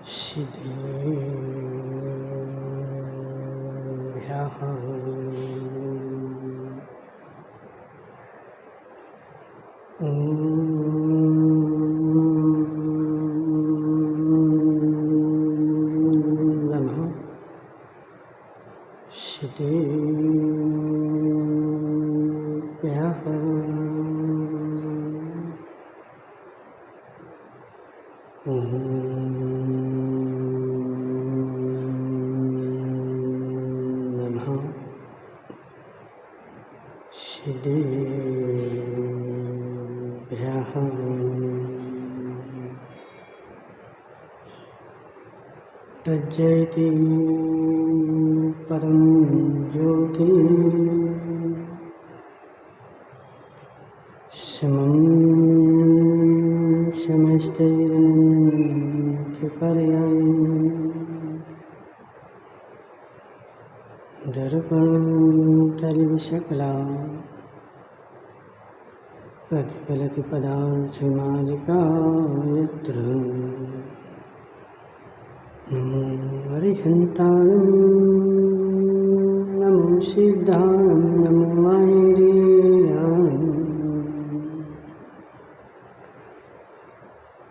सिद्धेभ्यः नमः सिद्धेभ्यः नमः सिद्धेभ्यः तज्जयति परं ज्योति समं समस्तैरनन्तपर्यायम् दर्पणं तलिविशकला प्रतिफलति पदार्थमालिका यत्र नमो अरिहन्ताणं नमो सिद्धाणं नमो वैरेयाणं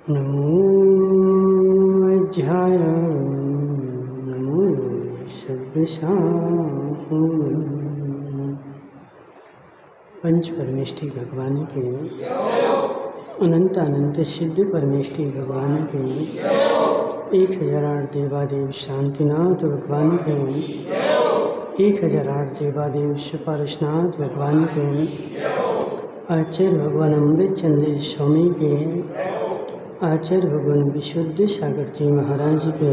नमो अध्यायाणं नमो सभ्यसाहं पंच परमेष्ठी भगवान के अनंत अनंत सिद्ध परमेष्ठी भगवान के 1008 देवादेव शांतिनाथ भगवान के 1008 देवादेव सुपार्शनाथ भगवान के आचार्य भगवान अमृत चंद्र स्वामी के आचार्य भगवान विशुद्ध सागर जी महाराज के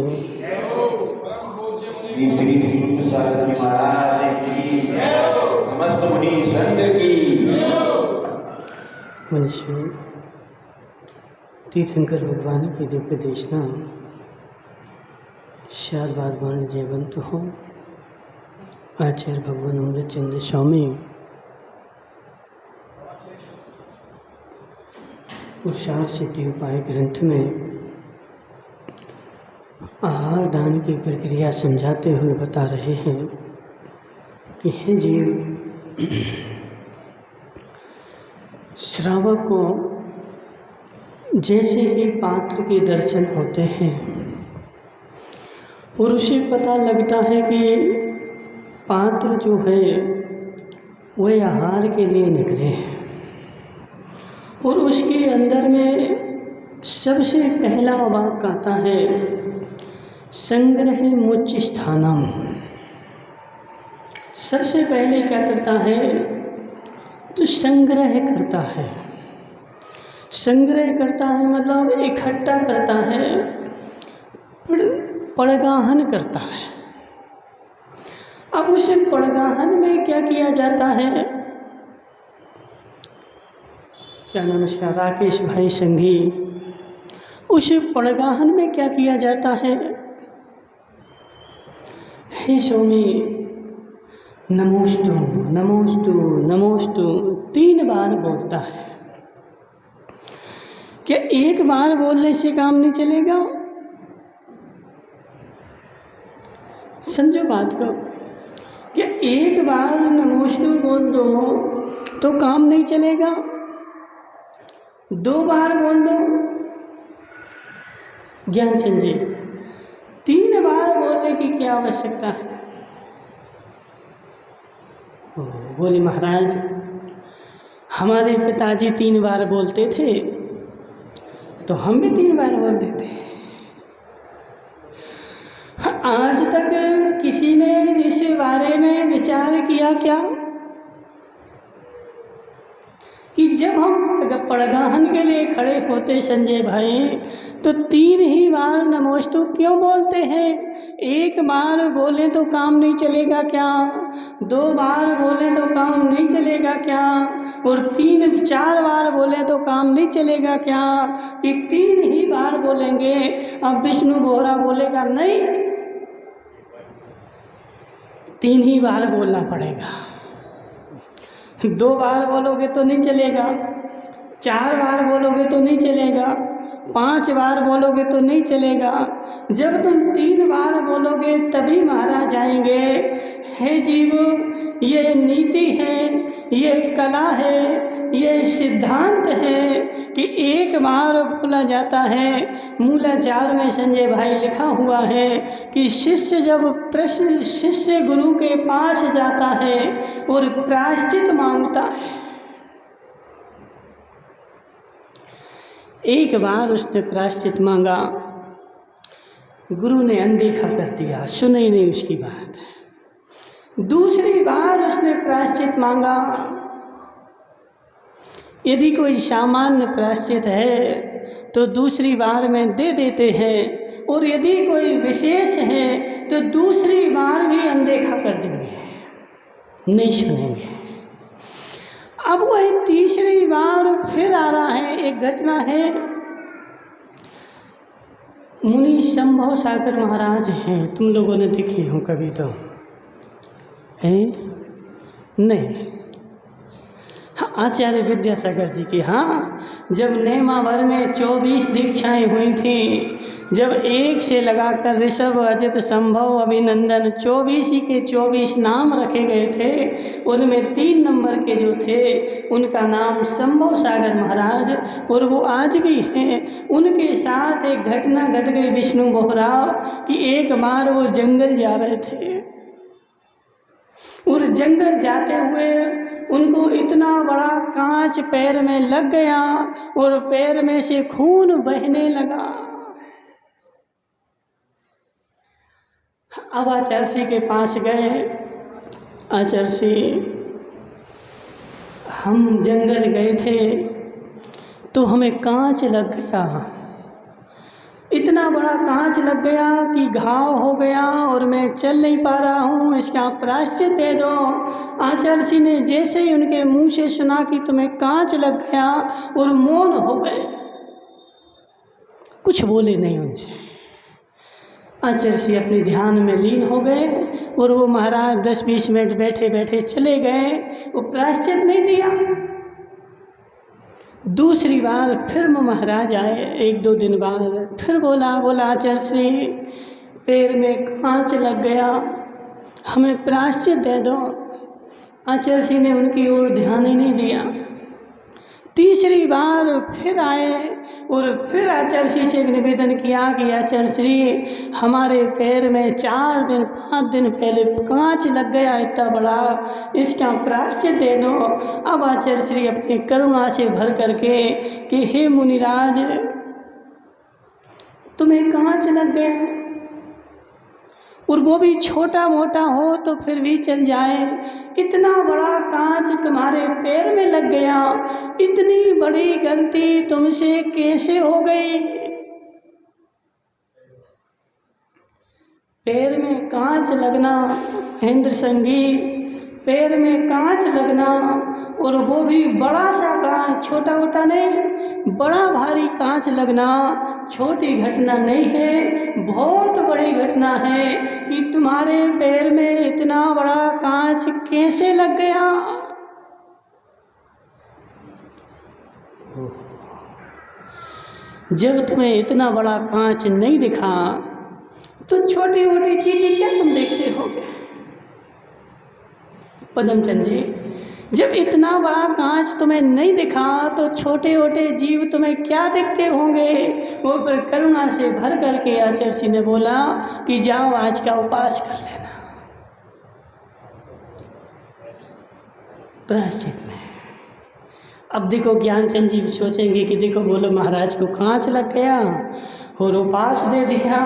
मनुष्य तीर्थंकर भगवान की दिव्य देशना शार बार वाणी जयवंत हो आचार्य भगवान अमृत चंद्र स्वामी पुरुषार्थ सिद्धि उपाय ग्रंथ में आहार दान की प्रक्रिया समझाते हुए बता रहे हैं कि हे जीव, श्रावक को जैसे ही पात्र के दर्शन होते हैं और उसे पता लगता है कि पात्र जो है वह आहार के लिए निकले हैं और उसके अंदर में सबसे पहला वाक्य आता है संग्रह मुच्च स्थानम। सबसे पहले क्या करता है तो संग्रह करता है। संग्रह करता है मतलब इकट्ठा करता है, पड़गाहन करता है। अब उस पड़गाहन में क्या किया जाता है, क्या नमस्कार राकेश भाई संघी, उस पड़गाहन में क्या किया जाता है, हे स्वामी नमोस्तु नमोस्तु नमोस्तु 3 बार बोलता है। क्या एक बार बोलने से काम नहीं चलेगा? समझो बात को, कि एक बार नमोस्तु बोल दो तो काम नहीं चलेगा, 2 बार बोल दो ज्ञान संजय, 3 बार बोलने की क्या आवश्यकता है? बोले महाराज हमारे पिताजी 3 बार बोलते थे तो हम भी 3 बार बोलते थे। आज तक किसी ने इस बारे में विचार किया क्या कि जब हम पड़गाहन के लिए खड़े होते संजय भाई तो 3 ही बार नमोस्तु क्यों बोलते हैं? 1 बार बोले तो काम नहीं चलेगा क्या? 2 बार बोले तो काम नहीं चलेगा क्या? और 3-4 बार बोले तो काम नहीं चलेगा क्या? कि 3 ही बार बोलेंगे? अब विष्णु बोहरा बोलेगा नहीं, 3 ही बार बोलना पड़ेगा। 2 बार बोलोगे तो नहीं चलेगा, 4 बार बोलोगे तो नहीं चलेगा, 5 बार बोलोगे तो नहीं चलेगा, जब तुम 3 बार बोलोगे तभी महाराज आएंगे। हे जीव, ये नीति है, ये कला है, ये सिद्धांत है कि एक बार बोला जाता है। मूलाचार में संजय भाई लिखा हुआ है कि शिष्य जब प्रश्न शिष्य गुरु के पास जाता है और प्रायश्चित मांगता है, एक बार उसने प्रायश्चित मांगा, गुरु ने अनदेखा कर दिया, सुना ही नहीं उसकी बात। दूसरी बार उसने प्रायश्चित मांगा, यदि कोई सामान्य प्रायश्चित है तो दूसरी बार में दे देते हैं, और यदि कोई विशेष है तो दूसरी बार भी अनदेखा कर देंगे, नहीं सुनेंगे। अब वह तीसरी बार फिर आ रहा है। एक घटना है, मुनि शंभव सागर महाराज हैं, तुम लोगों ने देखे हो कभी तो, हैं? नहीं। आचार्य विद्यासागर जी की, हाँ, जब नेमावर में 24 दीक्षाएं हुई थी, जब एक से लगाकर ऋषभ, अजित, संभव, अभिनंदन 24 ही के 24 नाम रखे गए थे, उनमें 3 नंबर के जो थे उनका नाम शंभव सागर महाराज, और वो आज भी हैं। उनके साथ एक घटना घट गई विष्णु बोहराव कि एक बार वो जंगल जा रहे थे, और जंगल जाते हुए उनको इतना बड़ा कांच पैर में लग गया और पैर में से खून बहने लगा। अब आचार्य के पास गए, आचार्य, हम जंगल गए थे तो हमें कांच लग गया, इतना बड़ा कांच लग गया कि घाव हो गया और मैं चल नहीं पा रहा हूँ, इसका प्रायश्चित दे दो। आचार्य जी ने जैसे ही उनके मुंह से सुना कि तुम्हें कांच लग गया, और मौन हो गए, कुछ बोले नहीं उनसे। आचार्य जी अपने ध्यान में लीन हो गए, और वो महाराज 10-20 मिनट बैठे बैठे चले गए, वो प्रायश्चित नहीं दिया। दूसरी बार फिर वो महाराज आए, 1-2 दिन बाद फिर बोला आचार्य श्री, पैर में कांच लग गया, हमें प्रायश्चित दे दो। आचार्य श्री ने उनकी ओर ध्यान ही नहीं दिया। तीसरी बार फिर आए और फिर आचार्य श्री से निवेदन किया कि आचार्य श्री, हमारे पैर में 4 दिन 5 दिन पहले कांच लग गया इतना बड़ा, इसका प्रायश्चित दे दो। अब आचार्य श्री अपनी करुणा से भर करके कि हे मुनिराज, तुम्हें कांच लग गया, और वो भी छोटा मोटा हो तो फिर भी चल जाए, इतना बड़ा कांच तुम्हारे पैर में लग गया, इतनी बड़ी गलती तुमसे कैसे हो गई? पैर में कांच लगना महेंद्र संगी, पैर में कांच लगना, और वो भी बड़ा सा कांच, छोटा मोटा नहीं, बड़ा भारी कांच लगना छोटी घटना नहीं है, बहुत बड़ी घटना है कि तुम्हारे पैर में इतना बड़ा कांच कैसे लग गया। जब तुम्हें इतना बड़ा कांच नहीं दिखा तो छोटी मोटी चीजें क्या तुम देखते होगे? पदमचंद जी, जब इतना बड़ा कांच तुम्हें नहीं दिखा तो छोटे छोटे जीव तुम्हें क्या दिखते होंगे? वो पर करुणा से भर करके आचार्य जी ने बोला कि जाओ आज का उपास कर लेना प्रायश्चित में। अब देखो ज्ञानचंद जी सोचेंगे कि देखो बोलो महाराज को कांच लग गया और उपास दे दिया।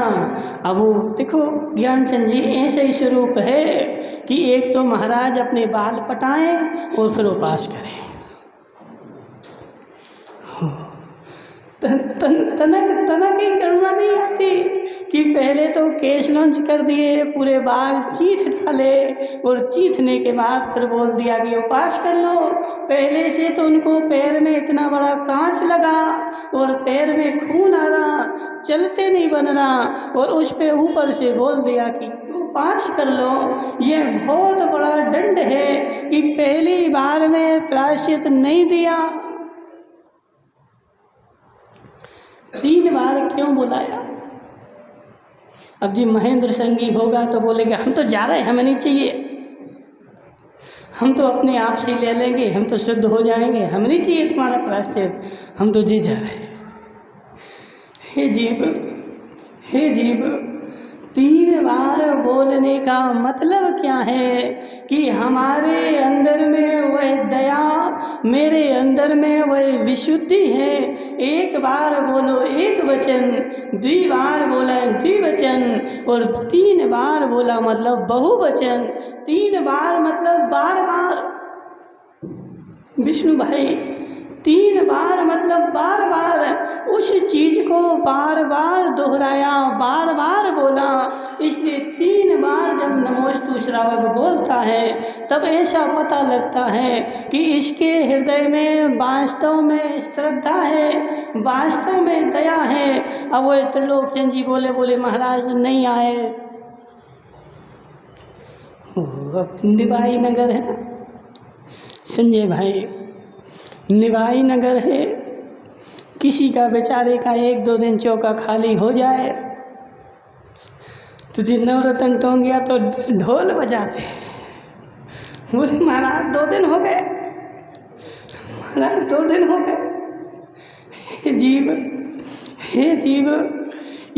अब वो देखो ज्ञानचंद जी ऐसे ही स्वरूप है कि एक तो महाराज अपने बाल पटाएं और फिर उपास करें। तनक ही करुणा नहीं आती कि पहले तो केश लॉन्च कर दिए, पूरे बाल चीथ डाले और चीथने के बाद फिर बोल दिया कि उपास कर लो। पहले से तो उनको पैर में इतना बड़ा कांच लगा और पैर में खून आ रहा, चलते नहीं बन रहा, और उस पे ऊपर से बोल दिया कि उपास कर लो। ये बहुत बड़ा दंड है कि पहली बार में प्रायश्चित नहीं दिया। 3 बार क्यों बुलाया? अब जी महेंद्र संगी होगा तो बोलेगा हम तो जा रहे हैं, हमें नहीं चाहिए, हम तो अपने आप से ले लेंगे, हम तो शुद्ध हो जाएंगे, हमें नहीं चाहिए तुम्हारा प्रायश्चित, हम तो जी जा रहे हैं। हे जीव, हे जीव, 3 बार बोलने का मतलब क्या है कि हमारे अंदर में वह दया, मेरे अंदर में वह विशुद्धि है। 1 बार बोलो एक वचन, 2 बार बोला द्विवचन, और 3 बार बोला मतलब बहुवचन। 3 बार मतलब बार बार। विष्णु भाई, 3 बार मतलब बार बार उस चीज को बार बार दोहराया, बार बार बोला। इसलिए 3 बार जब नमोस्तु श्रावक बोलता है तब ऐसा पता लगता है कि इसके हृदय में वास्तव में श्रद्धा है, वास्तव में दया है। अब वो त्रिलोकचंद जी बोले महाराज नहीं आए, अब निवाई नगर है ना संजय भाई, निवाई नगर है, किसी का बेचारे का 1-2 दिन चौका खाली हो जाए तो जी नवरत्न टोंगिया तो ढोल बजाते हैं, बोले महाराज 2 दिन हो गए, महाराज 2 दिन हो गए। हे जीव, हे जीव,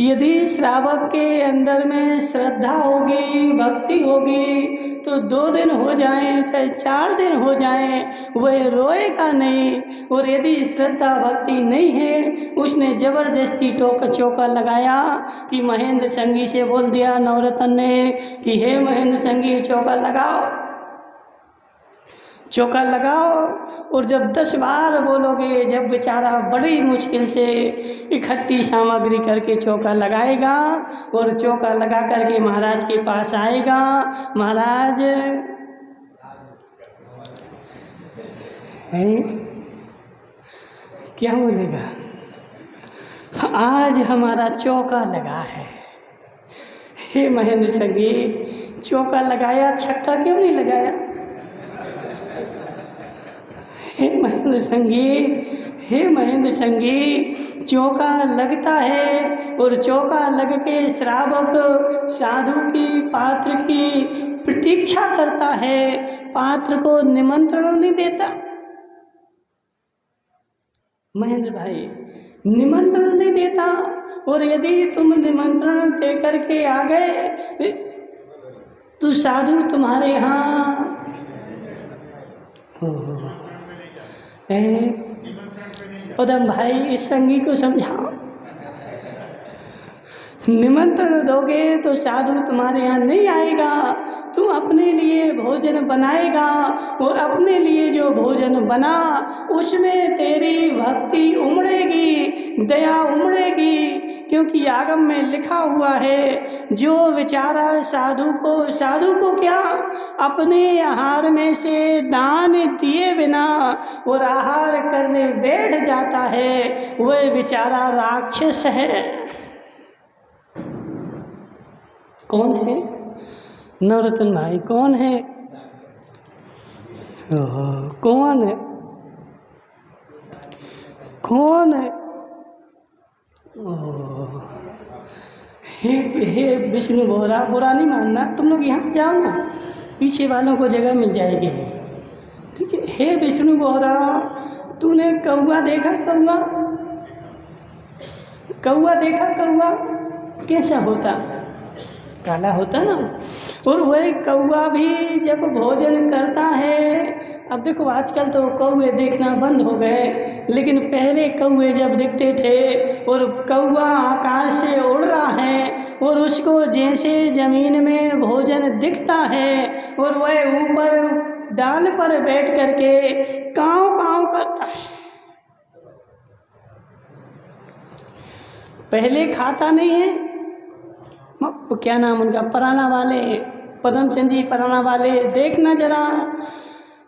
यदि श्रावक के अंदर में श्रद्धा होगी, भक्ति होगी तो 2 दिन हो जाए चाहे 4 दिन हो जाए वह रोएगा नहीं। और यदि श्रद्धा भक्ति नहीं है, उसने जबरदस्ती चौका लगाया कि महेंद्र संगी से बोल दिया नवरत्न ने कि हे महेंद्र संगी चौका लगाओ, चौका लगाओ, और जब 10 बार बोलोगे, जब बेचारा बड़ी मुश्किल से इकट्ठी सामग्री करके चौका लगाएगा और चौका लगा करके महाराज के पास आएगा, महाराज है क्या बोलेगा, आज हमारा चौका लगा है। हे महेंद्र संगी, चौका लगाया, छक्का क्यों नहीं लगाया? हे महेंद्र संगी, हे महेंद्र संगी, चौका लगता है और चौका लग के श्रावक साधु की, पात्र की प्रतीक्षा करता है, पात्र को निमंत्रण नहीं देता। महेंद्र भाई निमंत्रण नहीं देता, और यदि तुम निमंत्रण दे करके आ गए तो साधु तुम्हारे यहाँ उधम भाई इस संगी को समझाओ, निमंत्रण दोगे तो साधु तुम्हारे यहाँ नहीं आएगा, तुम अपने लिए भोजन बनाएगा और अपने लिए जो भोजन बना उसमें तेरी भक्ति उमड़ेगी, दया उमड़ेगी। क्योंकि आगम में लिखा हुआ है जो बेचारा साधु को क्या अपने आहार में से दान दिए बिना और आहार करने बैठ जाता है, वह बेचारा राक्षस है। कौन है नवरत्न भाई, कौन है? कौन है? कौन है? हे विष्णु बोरा, बुरा नहीं मानना, तुम लोग यहाँ जाओ ना, पीछे वालों को जगह मिल जाएगी, ठीक है। हे विष्णु बोरा, तूने कौवा देखा? कौवा देखा? कौवा कैसा होता? काला होता ना। और वही कौवा भी जब भोजन करता है, अब देखो आजकल तो कौवे देखना बंद हो गए, लेकिन पहले कौवे जब दिखते थे और कौवा आकाश से उड़ रहा है और उसको जैसे ज़मीन में भोजन दिखता है और वह ऊपर डाल पर बैठ करके काँव काँव करता है। पहले खाता नहीं है, क्या नाम उनका, पराना वाले, पदमचंद जी पराना वाले, देखना जरा,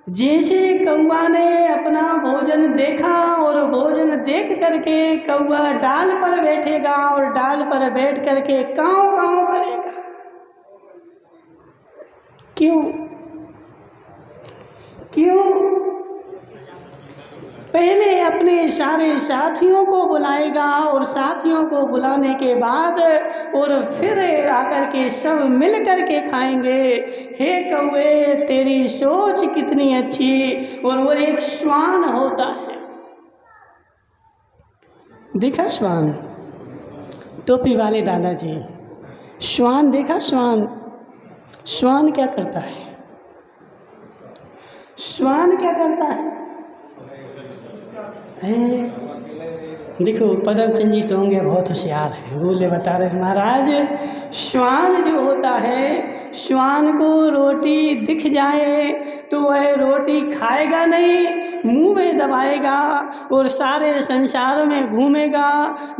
जैसे कौवा ने अपना भोजन देखा और भोजन देख करके कौवा डाल पर बैठेगा और डाल पर बैठ करके काँव काँव करेगा। क्यों? पहले अपने सारे साथियों को बुलाएगा और साथियों को बुलाने के बाद और फिर आकर के सब मिल कर के खाएंगे। हे कौवे, तेरी सोच कितनी अच्छी। और वो एक श्वान होता है, देखा श्वान, टोपी वाले दादाजी, श्वान देखा? श्वान क्या करता है? श्वान क्या करता है? देखो पदम चंद जी टोंगे बहुत होशियार है, बोले बता रहे महाराज, श्वान जो होता है, श्वान को रोटी दिख जाए तो वह रोटी खाएगा नहीं, मुंह में दबाएगा और सारे संसार में घूमेगा,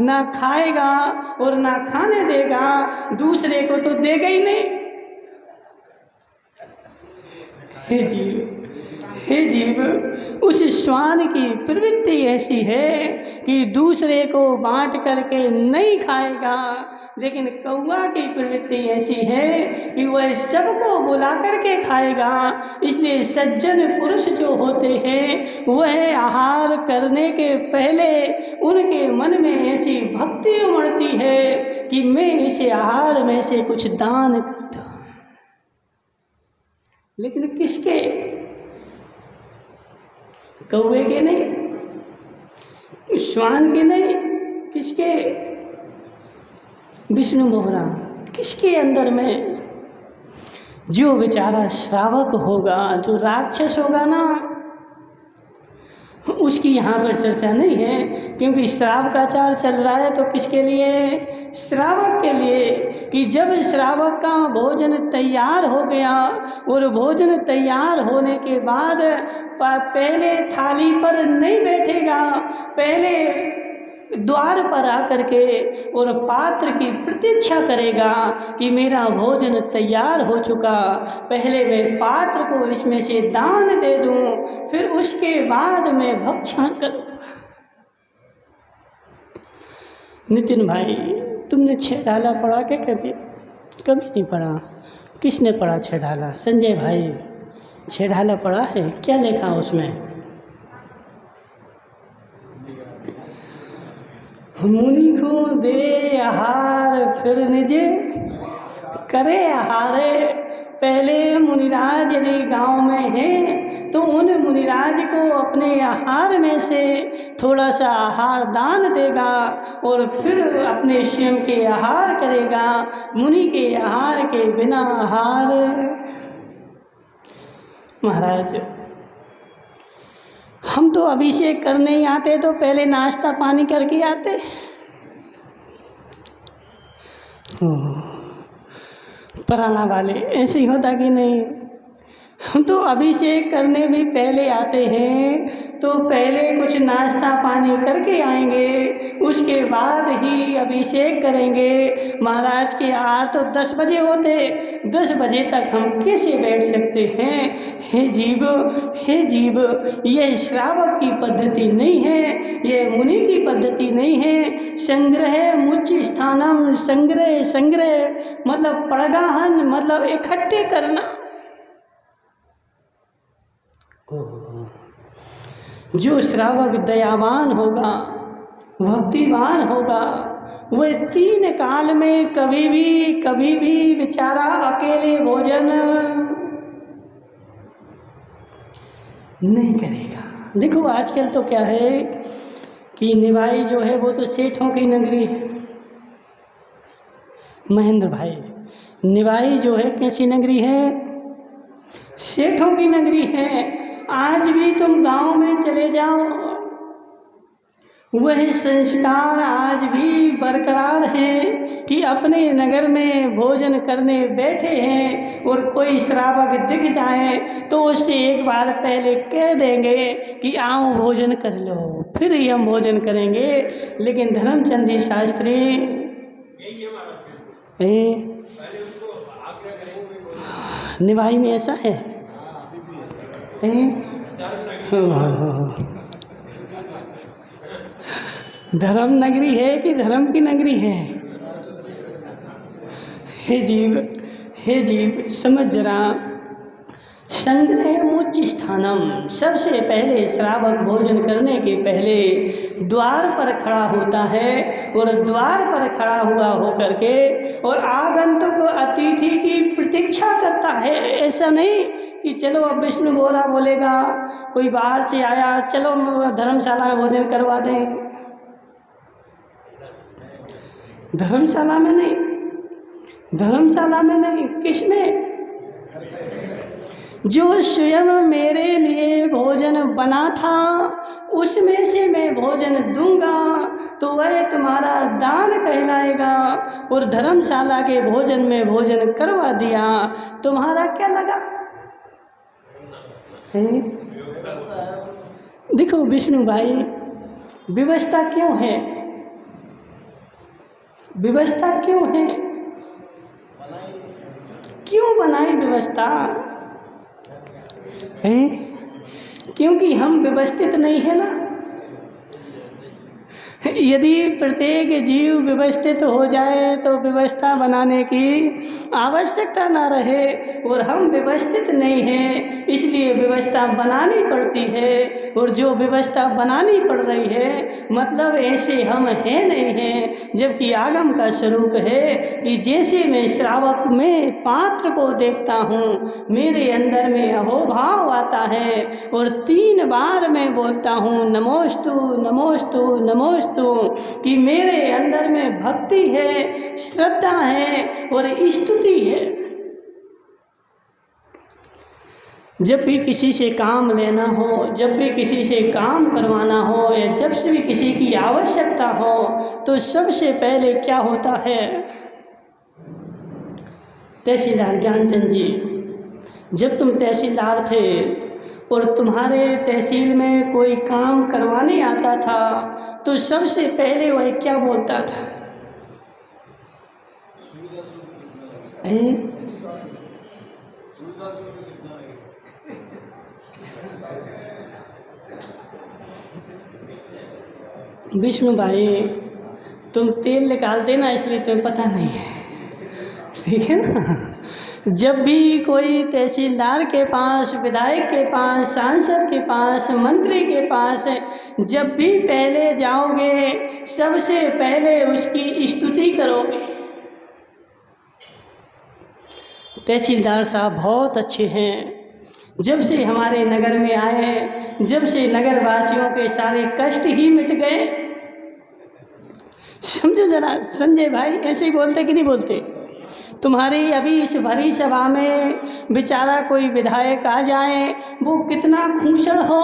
ना खाएगा और ना खाने देगा, दूसरे को तो देगा ही नहीं। हे जीव, उस श्वान की प्रवृत्ति ऐसी है कि दूसरे को बांट करके नहीं खाएगा, लेकिन कौवा की प्रवृत्ति ऐसी है कि वह सबको बुला करके खाएगा। इसलिए सज्जन पुरुष जो होते हैं वह आहार करने के पहले उनके मन में ऐसी भक्ति उमड़ती है कि मैं इसे आहार में से कुछ दान कर दूं। लेकिन किसके? कौवे के नहीं, श्वान के नहीं, किसके? विष्णु मोहरा। किसके अंदर में? जो बेचारा श्रावक होगा, जो राक्षस होगा ना, उसकी यहाँ पर चर्चा नहीं है, क्योंकि श्रावक का आचार चल रहा है। तो किसके लिए? श्रावक के लिए, कि जब श्रावक का भोजन तैयार हो गया और भोजन तैयार होने के बाद पहले थाली पर नहीं बैठेगा, पहले द्वार पर आकर के और पात्र की प्रतीक्षा करेगा कि मेरा भोजन तैयार हो चुका, पहले मैं पात्र को इसमें से दान दे दूं, फिर उसके बाद मैं भक्षण करूंगा। नितिन भाई, तुमने छह ढाला पढ़ा के कभी? कभी नहीं पढ़ा। किसने पढ़ा छह ढाला? संजय भाई, छह ढाला पढ़ा है? क्या लिखा उसमें? मुनि को दे आहार फिर निजे करे आहारे। पहले मुनिराज यदि गांव में हैं तो उन मुनिराज को अपने आहार में से थोड़ा सा आहार दान देगा और फिर अपने स्वयं के आहार करेगा। मुनि के आहार के बिना आहार। महाराज, हम तो अभिषेक करने ही आते तो पहले नाश्ता पानी करके आते। पराना वाले ऐसे ही होता कि नहीं? हम तो अभिषेक करने भी पहले आते हैं तो पहले कुछ नाश्ता पानी करके आएंगे, उसके बाद ही अभिषेक करेंगे। महाराज के आहार तो 10 बजे होते, 10 बजे तक हम कैसे बैठ सकते हैं? हे जीव, यह श्रावक की पद्धति नहीं है, यह मुनि की पद्धति नहीं है। संग्रह मुच्च स्थानम, संग्रह मतलब पड़गाहन, मतलब इकट्ठे करना। जो श्रावक दयावान होगा, भक्तिवान होगा, वह 3 काल में कभी भी बेचारा अकेले भोजन नहीं करेगा। देखो आजकल तो क्या है कि निवाई जो है वो तो सेठों की नगरी है। महेंद्र भाई, निवाई जो है कैसी नगरी है? सेठों की नगरी है। आज भी तुम गांव में चले जाओ, वह संस्कार आज भी बरकरार हैं कि अपने नगर में भोजन करने बैठे हैं और कोई श्रावक दिख जाए तो उससे एक बार पहले कह देंगे कि आओ भोजन कर लो, फिर ही हम भोजन करेंगे। लेकिन धर्मचंद जी शास्त्री निवाई में ऐसा है? धर्म नगरी है कि धर्म की नगरी है? हे जीव समझ जरा, संग्रह मुच्च स्थानम, सबसे पहले श्रावक भोजन करने के पहले द्वार पर खड़ा होता है और द्वार पर खड़ा हुआ होकर के और आगंतुक अतिथि की प्रतीक्षा करता है। ऐसा नहीं कि चलो अब विष्णु बोरा बोलेगा, कोई बाहर से आया चलो धर्मशाला में भोजन करवा दें, धर्मशाला में नहीं, धर्मशाला में नहीं, किसमें? जो स्वयं मेरे लिए भोजन बना था उसमें से मैं भोजन दूंगा तो वह तुम्हारा दान कहलाएगा, और धर्मशाला के भोजन में भोजन करवा दिया, तुम्हारा क्या लगा? देखो विष्णु भाई, व्यवस्था क्यों है? व्यवस्था क्यों है? क्यों बनाई व्यवस्था है? क्योंकि हम व्यवस्थित नहीं है ना। यदि प्रत्येक जीव व्यवस्थित हो जाए तो व्यवस्था बनाने की आवश्यकता ना रहे, और हम व्यवस्थित नहीं हैं इसलिए व्यवस्था बनानी पड़ती है। और जो व्यवस्था बनानी पड़ रही है मतलब ऐसे हम हैं नहीं हैं, जबकि आगम का स्वरूप है कि जैसे मैं श्रावक में पात्र को देखता हूँ मेरे अंदर में अहोभाव आता है और 3 बार मैं बोलता हूँ नमोस्तु नमोस्तु नमोस्तु, कि मेरे अंदर में भक्ति है, श्रद्धा है और स्तुति है। जब भी किसी से काम लेना हो, जब भी किसी से काम करवाना हो या जब से भी किसी की आवश्यकता हो तो सबसे पहले क्या होता है? तहसीलदार ज्ञानचंद जी, जब तुम तहसीलदार थे और तुम्हारे तहसील में कोई काम करवाने आता था तो सबसे पहले वह क्या बोलता था? विष्णु भाई, तुम तेल निकालते ना इसलिए तुम्हें पता नहीं है, ठीक है ना। जब भी कोई तहसीलदार के पास, विधायक के पास, सांसद के पास, मंत्री के पास जब भी पहले जाओगे सबसे पहले उसकी स्तुति करोगे। तहसीलदार साहब बहुत अच्छे हैं, जब से हमारे नगर में आए, जब से नगर वासियों के सारे कष्ट ही मिट गए। समझो जरा संजय भाई, ऐसे ही बोलते कि नहीं बोलते? तुम्हारी अभी इस भरी सभा में बेचारा कोई विधायक आ जाए, वो कितना खूंचड़ हो,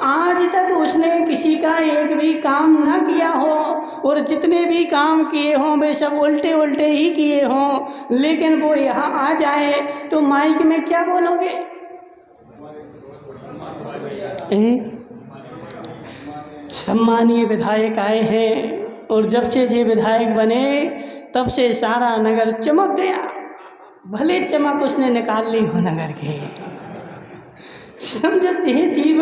आज तक उसने किसी का एक भी काम ना किया हो और जितने भी काम किए हों वे सब उल्टे उल्टे ही किए हों, लेकिन वो यहाँ आ जाए तो माइक में क्या बोलोगे? सम्मानीय विधायक आए हैं, और जब से ये विधायक बने तब से सारा नगर चमक गया। भले चमक उसने निकाल ली हो नगर के। समझते हैं जीव,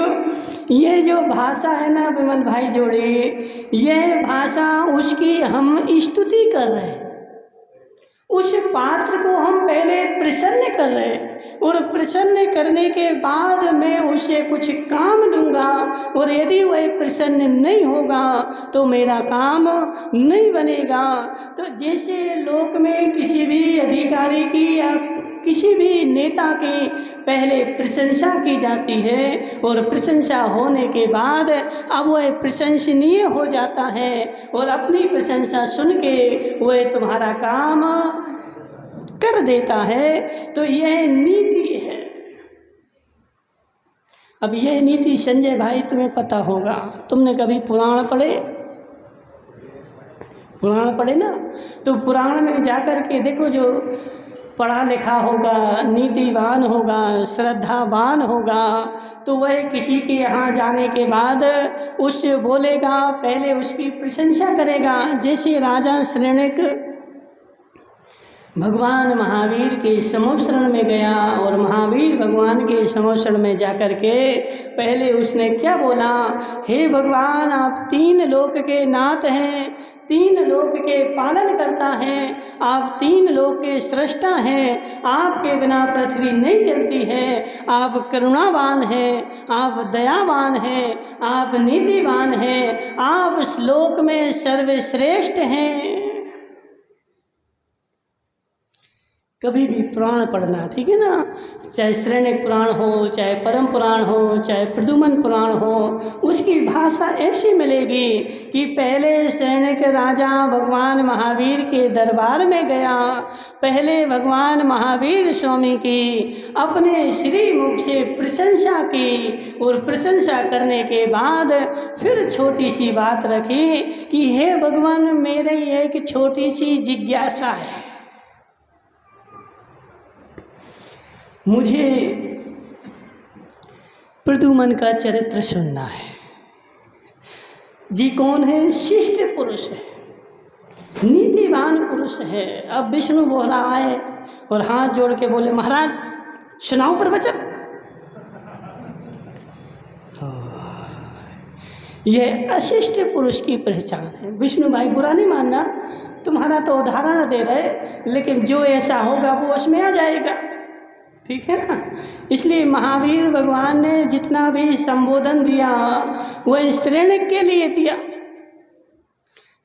ये जो भाषा है ना विमल भाई जोड़े, ये भाषा उसकी हम स्तुति कर रहे हैं, उस पात्र को हम पहले प्रसन्न कर रहे हैं, और प्रसन्न करने के बाद मैं उसे कुछ काम दूंगा, और यदि वह प्रसन्न नहीं होगा तो मेरा काम नहीं बनेगा। तो जैसे लोक में किसी भी अधिकारी की या किसी भी नेता की पहले प्रशंसा की जाती है, और प्रशंसा होने के बाद अब वह प्रशंसनीय हो जाता है, और अपनी प्रशंसा सुन के वह तुम्हारा काम कर देता है। तो यह नीति है। अब यह नीति संजय भाई तुम्हें पता होगा, तुमने कभी पुराण पढ़े? पुराण पढ़े ना, तो पुराण में जाकर के देखो, जो पढ़ा लिखा होगा, नीतिवान होगा, श्रद्धावान होगा, तो वह किसी के यहाँ जाने के बाद उससे बोलेगा, पहले उसकी प्रशंसा करेगा। जैसे राजा श्रेणिक भगवान महावीर के समोशरण में गया, और महावीर भगवान के समोशरण में जाकर के पहले उसने क्या बोला? हे भगवान, आप 3 लोक के नाथ हैं, तीन लोक के पालन करता है, आप तीन लोक के सृष्टा हैं, आपके बिना पृथ्वी नहीं चलती है। आप करुणावान हैं, आप दयावान हैं, आप नीतिवान हैं, आप इस लोक में सर्वश्रेष्ठ हैं। कभी भी पुराण पढ़ना, ठीक है ना, चाहे श्रेणिक पुराण हो, चाहे परम पुराण हो, चाहे प्रद्युमन पुराण हो, उसकी भाषा ऐसी मिलेगी कि पहले श्रेणिक राजा भगवान महावीर के दरबार में गया, पहले भगवान महावीर स्वामी की अपने श्री मुख से प्रशंसा की और प्रशंसा करने के बाद फिर छोटी सी बात रखी कि हे भगवान, मेरी एक छोटी सी जिज्ञासा है, मुझे प्रद्युमन का चरित्र सुनना है। जी कौन है? शिष्ट पुरुष है, नीतिवान पुरुष है। अब विष्णु बोल रहा है और हाथ जोड़ के बोले, महाराज सुनाओ प्रवचन। तो यह अशिष्ट पुरुष की पहचान है। विष्णु भाई बुरा नहीं मानना, तुम्हारा तो उदाहरण दे रहे, लेकिन जो ऐसा होगा वो उसमें आ जाएगा, ठीक है ना। इसलिए महावीर भगवान ने जितना भी संबोधन दिया वह श्रेणिक के लिए दिया,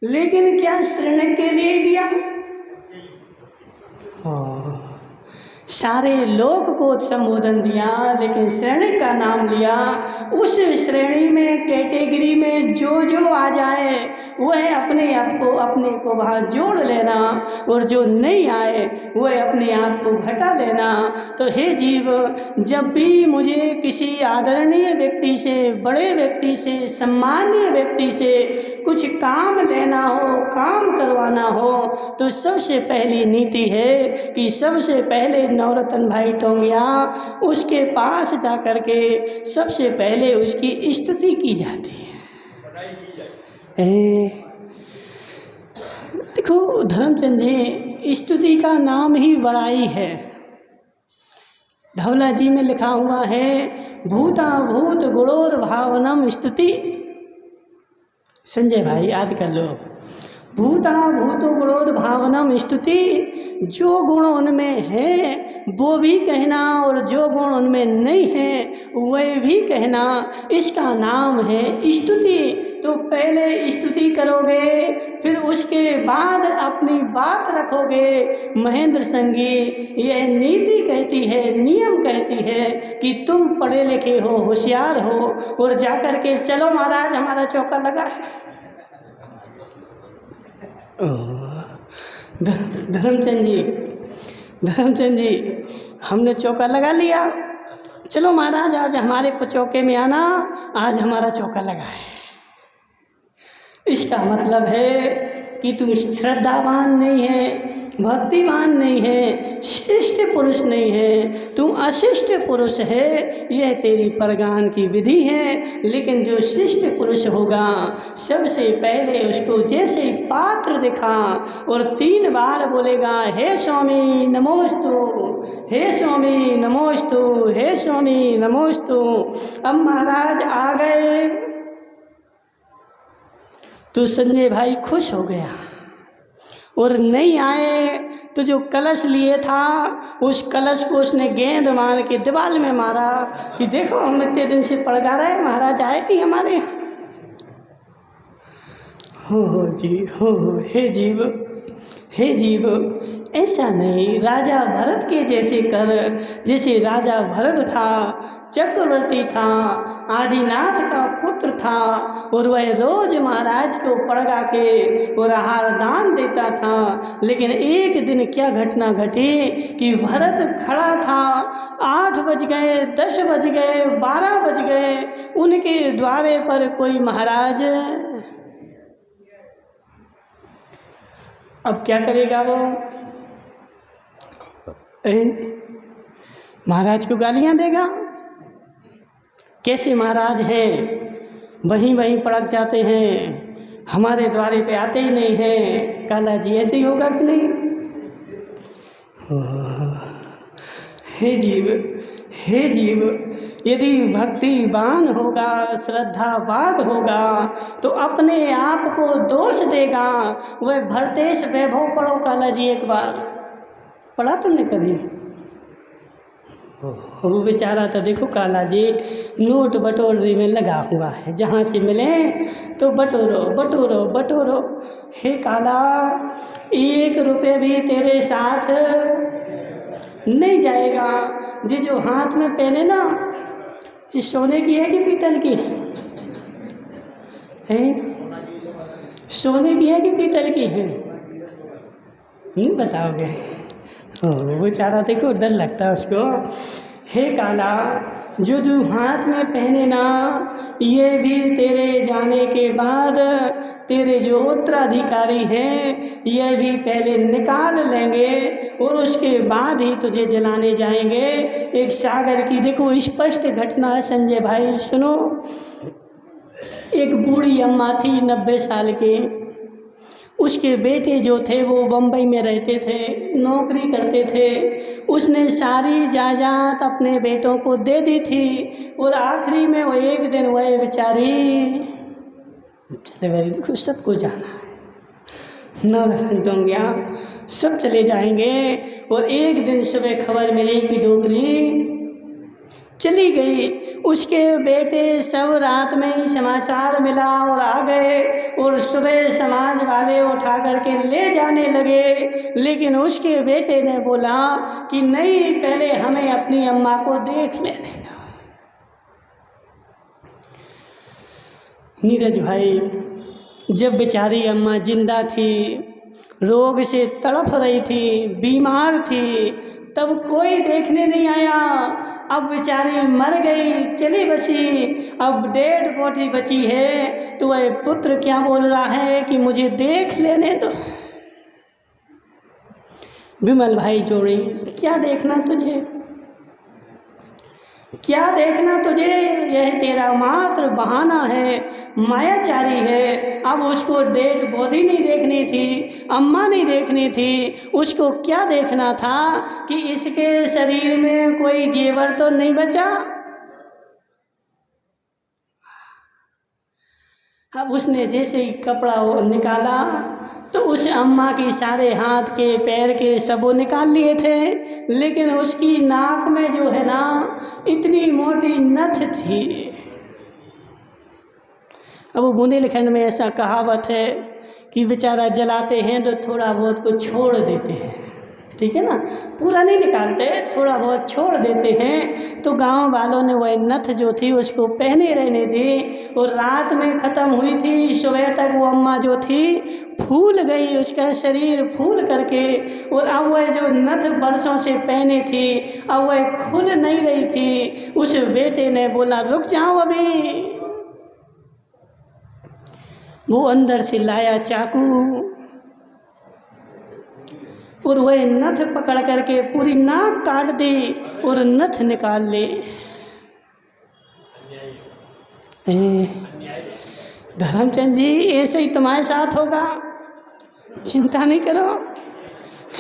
लेकिन क्या श्रेणिक के लिए दिया? सारे लोक को संबोधन दिया, लेकिन श्रेणिक का नाम लिया। उस श्रेणी में, कैटेगरी में जो जो आ जाए वह अपने आप को, अपने को वहाँ जोड़ लेना, और जो नहीं आए वह अपने आप को घटा लेना। तो हे जीव, जब भी मुझे किसी आदरणीय व्यक्ति से, बड़े व्यक्ति से, सम्मानीय व्यक्ति से कुछ काम लेना हो, काम करवाना हो, तो सबसे पहली नीति है कि सबसे पहले नवरत्न भाई टोंगिया, उसके पास जाकर के सबसे पहले उसकी स्तुति की जाती है। देखो धर्मचंद जी, स्तुति का नाम ही बड़ाई है। धवला जी में लिखा हुआ है, भूता भूत गुणोद भावनम स्तुति। संजय भाई याद कर लो, भूता भूतो गुणोद भावनम स्तुति। जो गुण उनमें है वो भी कहना, और जो गुण उनमें नहीं है वह भी कहना, इसका नाम है स्तुति। तो पहले स्तुति करोगे, फिर उसके बाद अपनी बात रखोगे। महेंद्र संगी यह नीति कहती है, नियम कहती है कि तुम पढ़े लिखे हो, होशियार हो, और जाकर के चलो महाराज हमारा चौका लगा है। धर्मचंद जी हमने चौका लगा लिया, चलो महाराज आज हमारे चौके में आना, आज हमारा चौका लगा है। इसका मतलब है कि तुम श्रद्धावान नहीं है, भक्तिवान नहीं है, शिष्ट पुरुष नहीं है, तुम अशिष्ट पुरुष है। यह तेरी परगान की विधि है। लेकिन जो शिष्ट पुरुष होगा, सबसे पहले उसको जैसे पात्र दिखा और 3 बार बोलेगा, हे स्वामी नमोस्तु, हे स्वामी नमोस्तु, हे स्वामी नमोस्तु। अब महाराज आ गए तो संजय भाई खुश हो गया, और नहीं आए तो जो कलश लिए था उस कलश को उसने गेंद मार के दीवार में मारा कि देखो हम इतने दिन से पड़गा रहे, महाराज आए नहीं हमारे यहाँ। हो जी हो, हे जीव, हे जीव, ऐसा नहीं, राजा भरत के जैसे कर। जैसे राजा भरत था, चक्रवर्ती था, आदिनाथ का पुत्र था, और वह रोज महाराज को पड़गा के और आहार दान देता था। लेकिन एक दिन क्या घटना घटी कि भरत खड़ा था, 8 बज गए, 10 बज गए, 12 बज गए, उनके द्वारे पर कोई महाराज। अब क्या करेगा वो? महाराज को गालियां देगा। कैसे महाराज हैं, वहीं वहीं पड़क जाते हैं, हमारे द्वारे पे आते ही नहीं हैं। काला जी ऐसे ही होगा कि नहीं? हे जीव, हे जीव, यदि भक्तिवान होगा, श्रद्धावान होगा तो अपने आप को दोष देगा। वह भरतेश वैभव पढ़ो काला जी, एक बार पढ़ा तुमने कभी? वो बेचारा तो देखो काला जी नोट बटोरने में लगा हुआ है, जहाँ से मिले तो बटोरो बटोरो बटोरो। हे काला, 1 रुपये भी तेरे साथ नहीं जाएगा। ये जो हाथ में पहने ना, ये सोने की है कि पीतल की है? सोने की है कि पीतल की है? नहीं बताओगे? वो बेचारा देखो डर लगता है उसको। हे काला, जो हाथ में पहने ना, ये भी तेरे जाने के बाद तेरे जो उत्तराधिकारी हैं ये भी पहले निकाल लेंगे और उसके बाद ही तुझे जलाने जाएंगे। एक सागर की देखो स्पष्ट घटना है संजय भाई, सुनो। एक बूढ़ी अम्मा थी 90 साल की, उसके बेटे जो थे वो बम्बई में रहते थे, नौकरी करते थे। उसने सारी जायदाद अपने बेटों को दे दी थी और आखिरी में वो एक दिन वह बेचारी चले गए। देखो सबको जाना है, 9 घंटों गया, सब चले जाएंगे। और एक दिन सुबह खबर मिली कि डोकरी चली गई। उसके बेटे सब रात में ही समाचार मिला और आ गए और सुबह समाज वाले उठा करके ले जाने लगे। लेकिन उसके बेटे ने बोला कि नहीं, पहले हमें अपनी अम्मा को देख लेने दो। नीरज भाई, जब बेचारी अम्मा जिंदा थी, रोग से तड़प रही थी, बीमार थी, तब कोई देखने नहीं आया। अब बेचारी मर गई, चली बसी, अब डेड बॉडी बची है तो वह पुत्र क्या बोल रहा है कि मुझे देख लेने दो। विमल भाई जोड़ी, क्या देखना तुझे, क्या देखना तुझे? यह तेरा मात्र बहाना है, मायाचारी है। अब उसको डेड बॉडी नहीं देखनी थी, अम्मा नहीं देखनी थी, उसको क्या देखना था कि इसके शरीर में कोई जेवर तो नहीं बचा। अब उसने जैसे ही कपड़ा वो निकाला तो उस अम्मा की सारे हाथ के पैर के सब वो निकाल लिए थे, लेकिन उसकी नाक में जो है ना इतनी मोटी नथ थी। अब वो बुंदेलखंड में ऐसा कहावत है कि बेचारा जलाते हैं तो थोड़ा बहुत को छोड़ देते हैं, ठीक है ना, पूरा नहीं निकालते, थोड़ा बहुत छोड़ देते हैं। तो गांव वालों ने वह नथ जो थी उसको पहने रहने दी और रात में ख़त्म हुई थी। सुबह तक वो अम्मा जो थी फूल गई, उसका शरीर फूल करके, और अब वह जो नथ बरसों से पहने थी अब वह खुल नहीं रही थी। उस बेटे ने बोला रुक जाओ अभी। वो अंदर से लाया चाकू और वह नथ पकड़ करके पूरी नाक काट दी और नथ निकाल ले। धर्मचंद जी, ऐसे ही तुम्हारे साथ होगा, चिंता नहीं करो,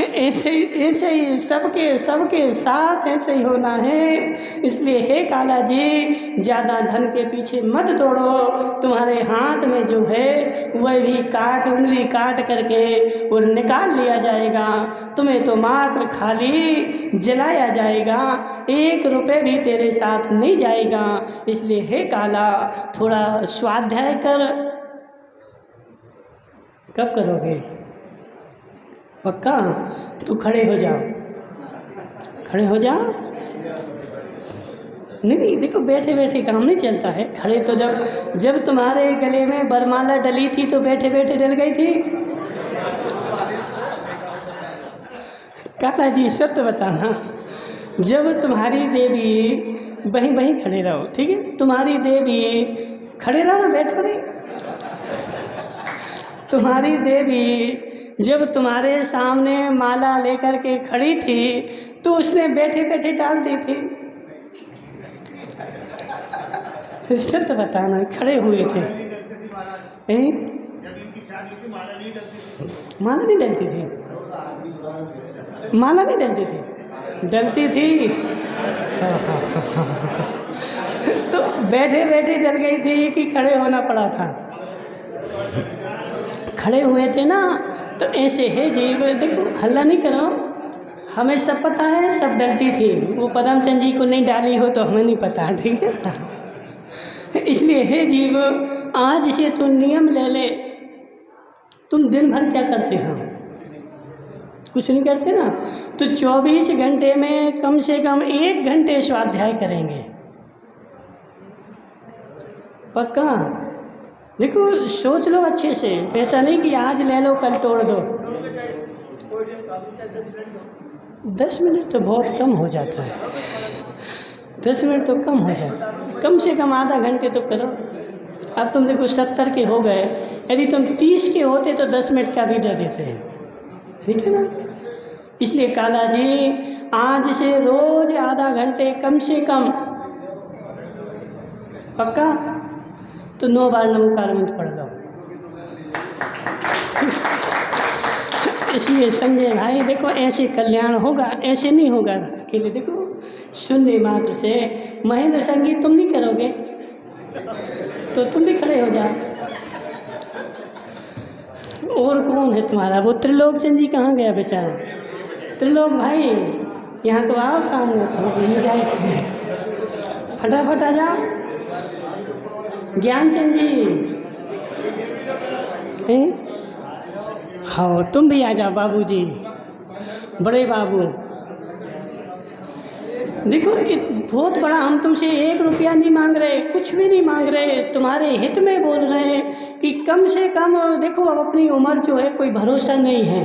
ऐसे ही सबके साथ ऐसे ही होना है। इसलिए हे काला जी, ज़्यादा धन के पीछे मत दौड़ो। तुम्हारे हाथ में जो है वह भी उंगली काट करके और निकाल लिया जाएगा। तुम्हें तो मात्र खाली जलाया जाएगा, 1 रुपये भी तेरे साथ नहीं जाएगा। इसलिए हे काला, थोड़ा स्वाध्याय कर। कब करोगे? पक्का? तो खड़े हो जाओ, खड़े हो जाओ। नहीं, देखो बैठे बैठे काम नहीं चलता है। खड़े तो जब तुम्हारे गले में बरमाला डली थी तो बैठे बैठे डल गई थी। काका जी सत्य बताना, जब तुम्हारी देवी वहीं खड़े रहो, ठीक है, तुम्हारी देवी खड़े रहो ना, बैठो नहीं। तुम्हारी देवी जब तुम्हारे सामने माला लेकर के खड़ी थी तो उसने बैठे बैठे डाल दी थी। सत्य बताना, खड़े हुए थे। माला नहीं डलती थी, माला नहीं डलती थी। डलती थी। तो बैठे बैठे डल गई थी कि खड़े होना पड़ा था। खड़े हुए थे ना, तो ऐसे है जीव, देखो हल्ला नहीं करो, हमें सब पता है, सब डलती थी। वो पदमचंद जी को नहीं डाली हो तो हमें नहीं पता, ठीक है ना। इसलिए हे जीव, आज से तू नियम ले ले। तुम दिन भर क्या करते हो? कुछ नहीं करते ना। तो 24 घंटे में कम से कम 1 घंटे स्वाध्याय करेंगे, पक्का। देखो सोच लो अच्छे से, ऐसा नहीं कि आज ले लो कल तोड़ दो। 10 मिनट तो बहुत कम हो जाता है, 10 मिनट तो कम हो जाता है, कम से कम आधा घंटे तो करो। अब तुम देखो 70 के हो गए, यदि तुम 30 के होते तो 10 मिनट का भी दे देते हैं, ठीक है ना। इसलिए काला जी आज से रोज आधा घंटे कम से कम, पक्का। तो 9 बार नमोकार मंत्र पढ़ लो। इसलिए संजय भाई देखो, ऐसे कल्याण होगा, ऐसे नहीं होगा अकेले। देखो शून्य मात्र से महेंद्र संगीत तुम नहीं करोगे तो तुम भी खड़े हो जाओ। और कौन है तुम्हारा? वो त्रिलोकचंद जी कहाँ गया बेचारा? त्रिलोक भाई यहाँ तो आओ सामने, तो ये जाए फटाफट आ जाओ। ज्ञानचंद जी हैं? हाँ तुम भी आ जाओ बाबूजी, बड़े बाबू। देखो बहुत बड़ा, हम तुमसे 1 रुपया नहीं मांग रहे, कुछ भी नहीं मांग रहे, तुम्हारे हित में बोल रहे हैं कि कम से कम देखो, अब अपनी उम्र जो है कोई भरोसा नहीं है,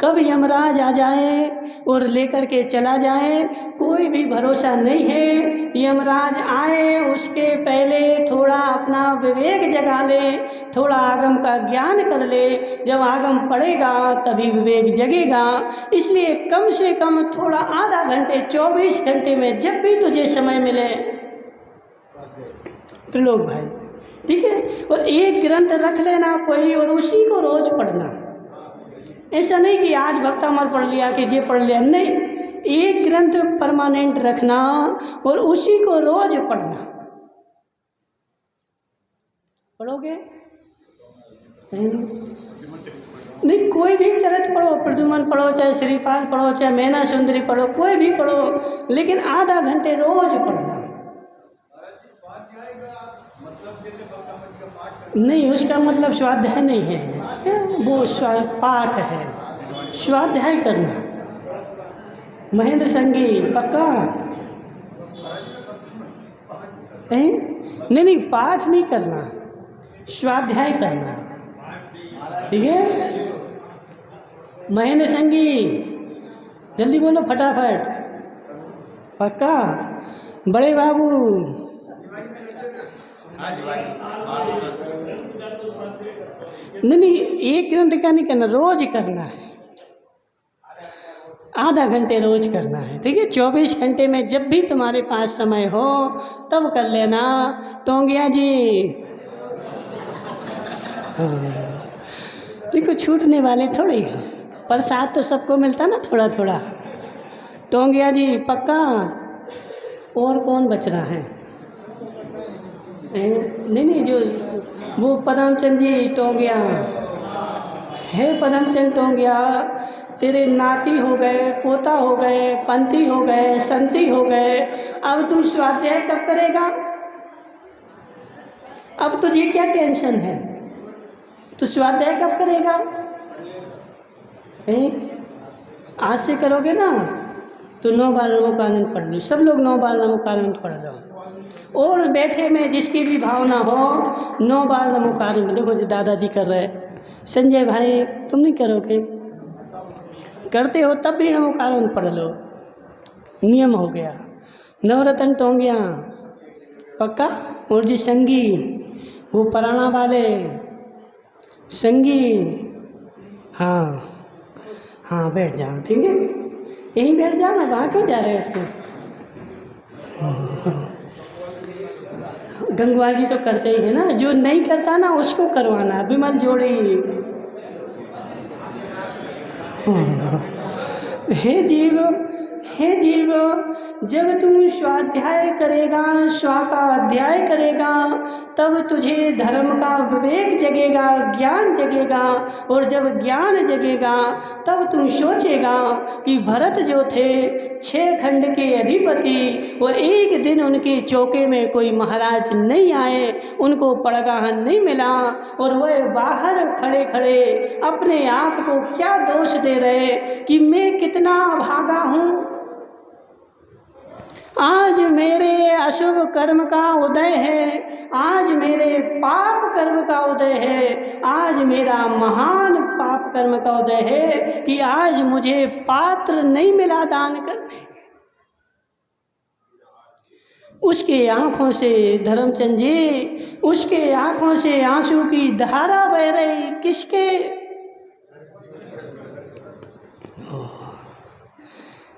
कब यमराज आ जाए और लेकर के चला जाए, कोई भी भरोसा नहीं है। यमराज आए उसके पहले थोड़ा अपना विवेक जगा ले, थोड़ा आगम का ज्ञान कर ले, जब आगम पढ़ेगा तभी विवेक जगेगा। इसलिए कम से कम थोड़ा आधा घंटे, 24 घंटे में जब भी तुझे समय मिले त्रिलोक भाई, ठीक है। और एक ग्रंथ रख लेना कोई, और उसी को रोज पढ़ना। ऐसा नहीं कि आज भक्तामर पढ़ लिया कि ये पढ़ लिया, नहीं, एक ग्रंथ परमानेंट रखना और उसी को रोज पढ़ना। पढ़ोगे? नहीं, कोई भी चरित्र पढ़ो, प्रद्युमन पढ़ो, चाहे श्रीपाल पढ़ो, चाहे मैना सुंदरी पढ़ो, कोई भी पढ़ो, लेकिन आधा घंटे रोज पढ़ना। नहीं, उसका मतलब स्वाध्याय नहीं है, वो पाठ है, स्वाध्याय करना। महेंद्र संगी पक्का? नहीं, पाठ नहीं करना, स्वाध्याय करना, ठीक है। महेंद्र संगी जल्दी बोलो फटाफट, पक्का? बड़े बाबू नहीं, एक ग्रंथ का नहीं करना, रोज करना है, आधा घंटे रोज करना है, ठीक है। 24 घंटे में जब भी तुम्हारे पास समय हो तब कर लेना। टोंगिया जी देखो छूटने वाले थोड़ी, प्रसाद तो सबको मिलता ना थोड़ा थोड़ा। टोंगिया जी पक्का? और कौन बच रहा है? नहीं, जो वो पदमचंद जी टोंगिया है, पदमचंद टोंगिया, तेरे नाती हो गए, पोता हो गए, पंथी हो गए, संती हो गए, अब तू स्वाध्याय कब करेगा? अब तुझे क्या टेंशन है? तो स्वाध्याय कब करेगा? आज से करोगे ना तो 9 बार नमोकानंद पढ़ लो, सब लोग 9 बार नमोकानंद पढ़ लो, और बैठे में जिसकी भी भावना हो 9 बार नमोकानंद। देखो जो दादाजी कर रहे हैं, संजय भाई तुम नहीं करोगे? करते हो तब भी नमोकानंद पढ़ लो, नियम हो गया। नवरत्न टोंगिया पक्का? और जी संगी, वो पराना वाले संगी, हाँ बैठ जाओ, ठीक है, यहीं बैठ जाओ ना, वहाँ क्यों जा रहे हो तुम? गंगवा जी तो करते ही है ना, जो नहीं करता ना उसको करवाना। विमल जोड़ी हे जीव, हे जीव, जब तुम स्वाध्याय करेगा, स्वा का अध्याय करेगा, तब तुझे धर्म का विवेक जगेगा, ज्ञान जगेगा। और जब ज्ञान जगेगा तब तुम सोचेगा कि भरत जो थे 6 खंड के अधिपति, और एक दिन उनके चौके में कोई महाराज नहीं आए, उनको परगाहन नहीं मिला, और वह बाहर खड़े खड़े अपने आप को क्या दोष दे रहे कि मैं कितना अभागा हूँ। आज मेरे अशुभ कर्म का उदय है, आज मेरे पाप कर्म का उदय है, आज मेरा महान पाप कर्म का उदय है कि आज मुझे पात्र नहीं मिला दान करने। उसके आँखों से, धर्मचंद जी, उसके आँखों से आंसू की धारा बह रही, किसके?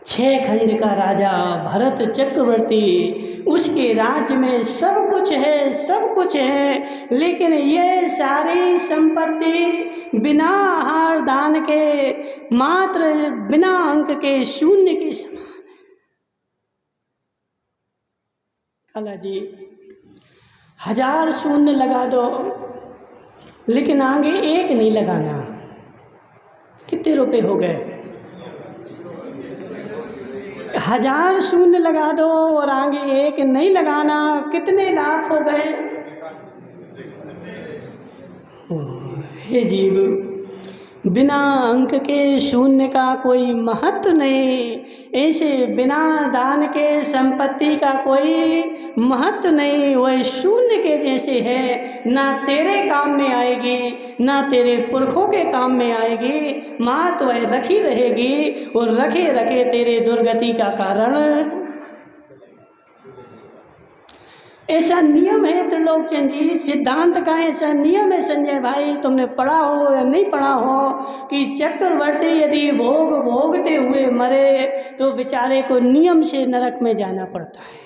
6 खंड का राजा भरत चक्रवर्ती, उसके राज्य में सब कुछ है, सब कुछ है, लेकिन ये सारी संपत्ति बिना आहार दान के, मात्र बिना अंक के शून्य के समान है। काला जी, 1000 शून्य लगा दो, लेकिन आगे 1 नहीं लगाना। कितने रुपए हो गए? 1000 शून्य लगा दो और आगे 1 नहीं लगाना, कितने लाख हो गए? हे जीव, बिना अंक के शून्य का कोई महत्व नहीं, ऐसे बिना दान के संपत्ति का कोई महत्व नहीं। वह शून्य के जैसे है, ना तेरे काम में आएगी, ना तेरे पुरखों के काम में आएगी, मात वह रखी रहेगी और रखे रखे तेरे दुर्गति का कारण। ऐसा नियम है त्रिलोकचंद जी, सिद्धांत का ऐसा नियम है संजय भाई, तुमने पढ़ा हो या नहीं पढ़ा हो, कि चक्रवर्ती यदि भोग भोगते हुए मरे तो बेचारे को नियम से नरक में जाना पड़ता है।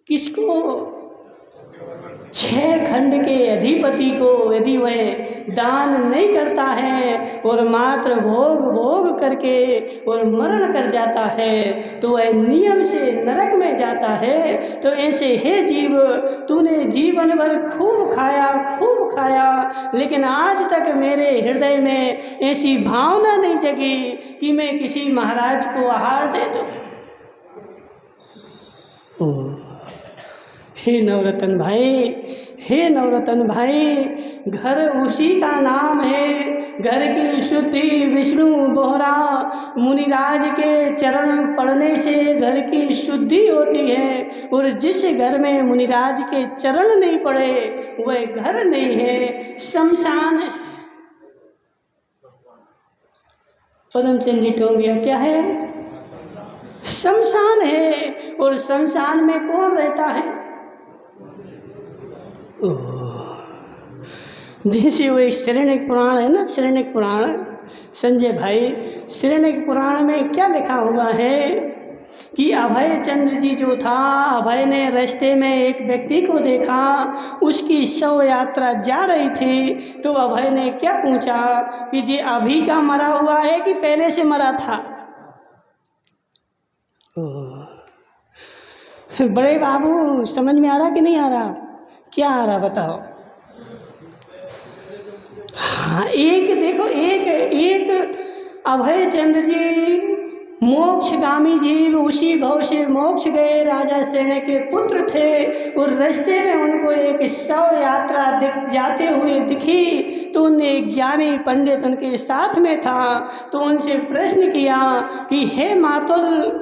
किसको? 6 खंड के अधिपति को यदि वह दान नहीं करता है और मात्र भोग भोग करके और मरण कर जाता है तो वह नियम से नरक में जाता है। तो ऐसे हे जीव, तूने जीवन भर खूब खाया, लेकिन आज तक मेरे हृदय में ऐसी भावना नहीं जगी कि मैं किसी महाराज को आहार दे दूं। हे नवरत्न भाई, घर उसी का नाम है। घर की शुद्धि विष्णु बोहरा मुनिराज के चरण पड़ने से घर की शुद्धि होती है, और जिस घर में मुनिराज के चरण नहीं पड़े वह घर नहीं है, शमशान है। पदमचंद जी टोंगिया क्या है? शमशान है। और शमशान में कौन रहता है? जैसे वो एक शरण्यक पुराण है ना, शरण्यक पुराण संजय भाई, शरण्यक पुराण में क्या लिखा हुआ है कि अभय चंद्र जी जो था, अभय ने रास्ते में एक व्यक्ति को देखा, उसकी शव यात्रा जा रही थी, तो अभय ने क्या पूछा कि ये अभी का मरा हुआ है कि पहले से मरा था? बड़े बाबू समझ में आ रहा कि नहीं आ रहा? क्या आ रहा बताओ? हाँ, एक देखो, एक अभय चंद्र जी मोक्षगामी जीव, उसी भाव से मोक्ष गए राजा शरण्य के पुत्र थे, और रास्ते में उनको एक शव यात्रा जाते हुए दिखी, तो उन्हें ज्ञानी पंडित उनके साथ में था, तो उनसे प्रश्न किया कि हे मातुल,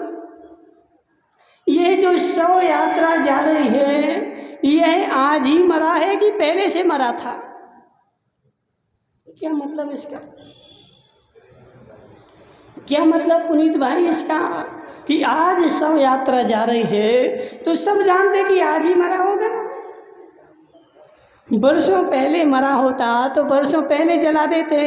ये जो शव यात्रा जा रही है यह आज ही मरा है कि पहले से मरा था? क्या मतलब इसका? क्या मतलब पुनीत भाई इसका कि आज शव यात्रा जा रही है तो सब जानते कि आज ही मरा होगा ना? वर्षों पहले मरा होता तो वर्षों पहले जला देते।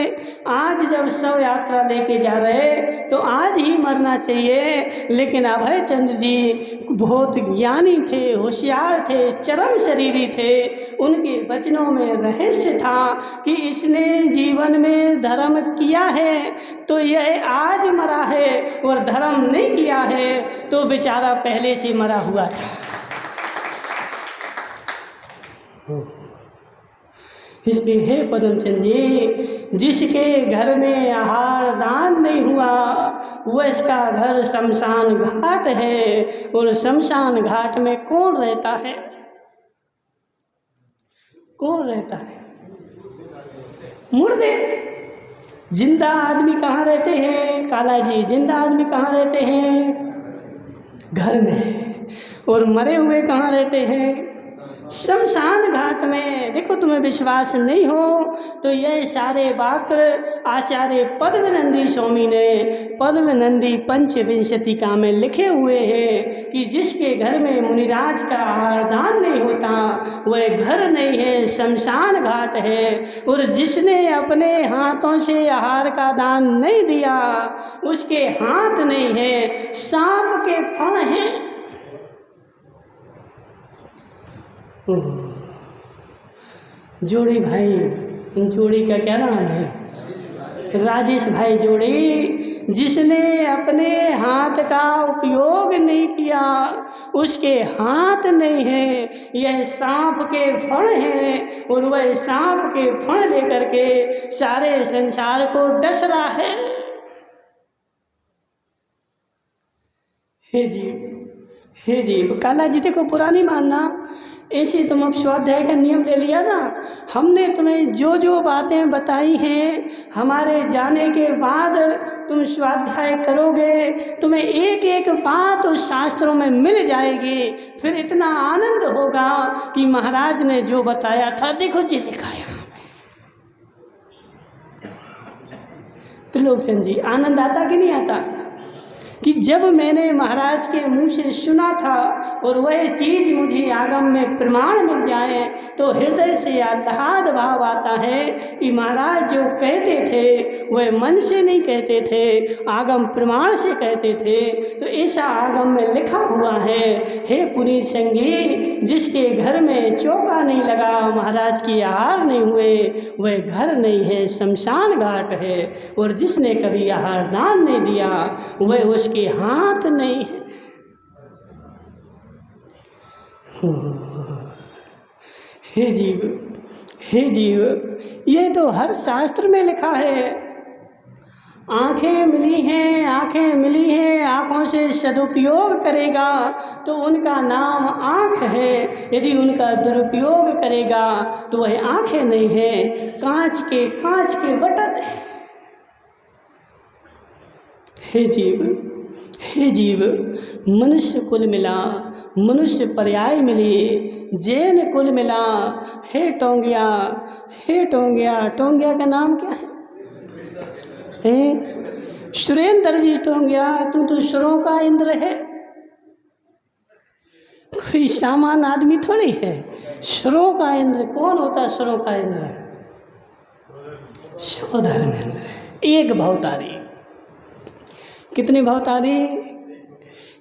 आज जब शव यात्रा लेके जा रहे तो आज ही मरना चाहिए। लेकिन अभय चंद्र जी बहुत ज्ञानी थे, होशियार थे, चरम शरीरी थे। उनके वचनों में रहस्य था कि इसने जीवन में धर्म किया है तो यह आज मरा है, और धर्म नहीं किया है तो बेचारा पहले से मरा हुआ था। इसलिए हे पद्मचंद जी, जिसके घर में आहार दान नहीं हुआ वह इसका घर शमशान घाट है। और शमशान घाट में कौन रहता है? कौन रहता है? मुर्दे। जिंदा आदमी कहाँ रहते हैं काला जी? जिंदा आदमी कहाँ रहते हैं? घर में। और मरे हुए कहाँ रहते हैं? शमशान घाट में। देखो, तुम्हें विश्वास नहीं हो तो यह सारे वाक्य आचार्य पद्मनंदी स्वामी ने पद्मनंदी पंचविंशतिका में लिखे हुए हैं कि जिसके घर में मुनिराज का आहार दान नहीं होता वह घर नहीं है, शमशान घाट है। और जिसने अपने हाथों से आहार का दान नहीं दिया उसके हाथ नहीं है, सांप के फण हैं। जोड़ी भाई, जोड़ी का क्या नाम है? राजेश भाई जोड़ी। जिसने अपने हाथ का उपयोग नहीं किया उसके हाथ नहीं है, यह सांप के फण हैं। और वह सांप के फण लेकर के सारे संसार को डस रहा है। हे जीव, हे जीव। काला जी देखो, पुरानी मानना, ऐसे तुम अब स्वाध्याय का नियम ले लिया ना। हमने तुम्हें जो जो बातें बताई हैं, हमारे जाने के बाद तुम स्वाध्याय करोगे, तुम्हें एक एक बात उस शास्त्रों में मिल जाएगी। फिर इतना आनंद होगा कि महाराज ने जो बताया था, देखो जी लिखा है यहाँ पे। त्रिलोकचंद जी, आनंद आता कि नहीं आता कि जब मैंने महाराज के मुंह से सुना था और वह चीज़ मुझे आगम में प्रमाण मिल जाए तो हृदय से आह्लाद भाव आता है कि महाराज जो कहते थे वह मन से नहीं कहते थे, आगम प्रमाण से कहते थे। तो ऐसा आगम में लिखा हुआ है। हे पुनीत संगी, जिसके घर में चौका नहीं लगा, महाराज की आहार नहीं हुए, वह घर नहीं है, शमशान घाट है। और जिसने कभी आहार दान नहीं दिया वह उसके हाथ नहीं है। हे जीव, हे जीव, ये तो हर शास्त्र में लिखा है। आंखें मिली हैं, आंखें मिली हैं, आंखों से सदुपयोग करेगा तो उनका नाम आंख है। यदि उनका दुरुपयोग करेगा तो वह आंखें नहीं है, कांच के बटन है। हे जीव, हे जीव, मनुष्य कुल मिला, मनुष्य पर्याय मिली, जैन कुल मिला। हे टोंगिया, हे टोंगिया, टोंगिया का नाम क्या है? सुरेंद्र जी टोंगिया, तू तो सुरों का इंद्र है, कोई सामान आदमी थोड़ी है। सुरों का इंद्र कौन होता है? सुरों का इंद्र सौधर्मेंद्र, एक भवतारी। कितने भवतारी?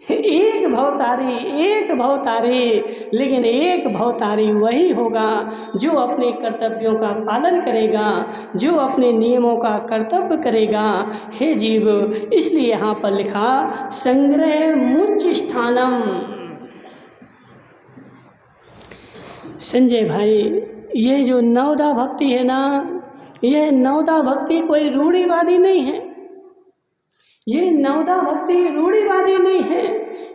एक भवतारी, एक भवतारी। लेकिन एक भवतारी वही होगा जो अपने कर्तव्यों का पालन करेगा, जो अपने नियमों का कर्तव्य करेगा। हे जीव, इसलिए यहाँ पर लिखा संग्रह मुच्च स्थानम। संजय भाई, ये जो नवदा भक्ति है ना, यह नवदा भक्ति कोई रूढ़िवादी नहीं है। ये नवदा भक्ति रूढ़िवादी नहीं है।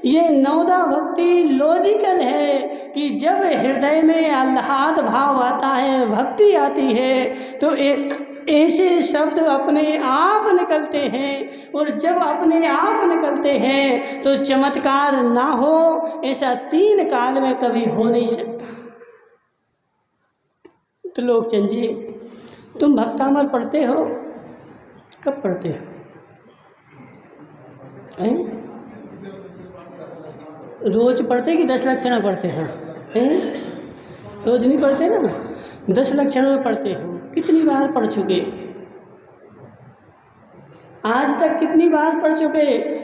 ये नवदा भक्ति लॉजिकल है कि जब हृदय में आह्लाद भाव आता है, भक्ति आती है, तो एक ऐसे शब्द अपने आप निकलते हैं। और जब अपने आप निकलते हैं तो चमत्कार ना हो ऐसा 3 काल में कभी हो नहीं सकता। तो लोकचंद जी, तुम भक्तामर पढ़ते हो? कब पढ़ते हो? रोज पढ़ते कि 10 लक्षण पढ़ते हैं? रोज नहीं पढ़ते ना, 10 लक्षण पढ़ते हो, कितनी बार पढ़ चुके? आज तक कितनी बार पढ़ चुके?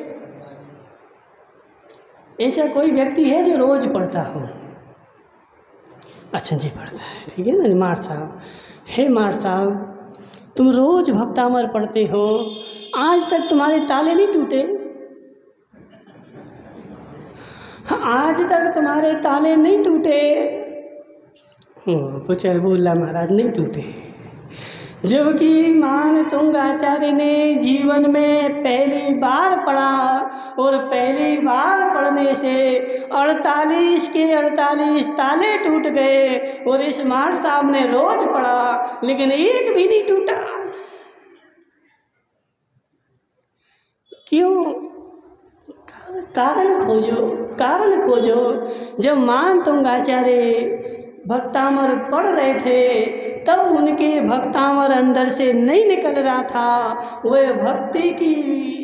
ऐसा कोई व्यक्ति है जो रोज पढ़ता हो? अच्छा जी पढ़ता है, ठीक है ना। मार साहब, हे मार साहब, तुम रोज भक्तामर पढ़ते हो, आज तक तुम्हारे ताले नहीं टूटे? आज तक तुम्हारे ताले नहीं टूटे? पूछा बोला महाराज नहीं टूटे। जबकि मान तुंगाचार्य ने जीवन में पहली बार पढ़ा और पहली बार पढ़ने से 48 के 48 ताले टूट गए, और इस मार साहब ने रोज पढ़ा लेकिन एक भी नहीं टूटा। क्यों? कारण खोजो, कारण खोजो। जब मान तुंगाचार्य भक्तामर पढ़ रहे थे तब उनके भक्तामर अंदर से नहीं निकल रहा था, वह भक्ति की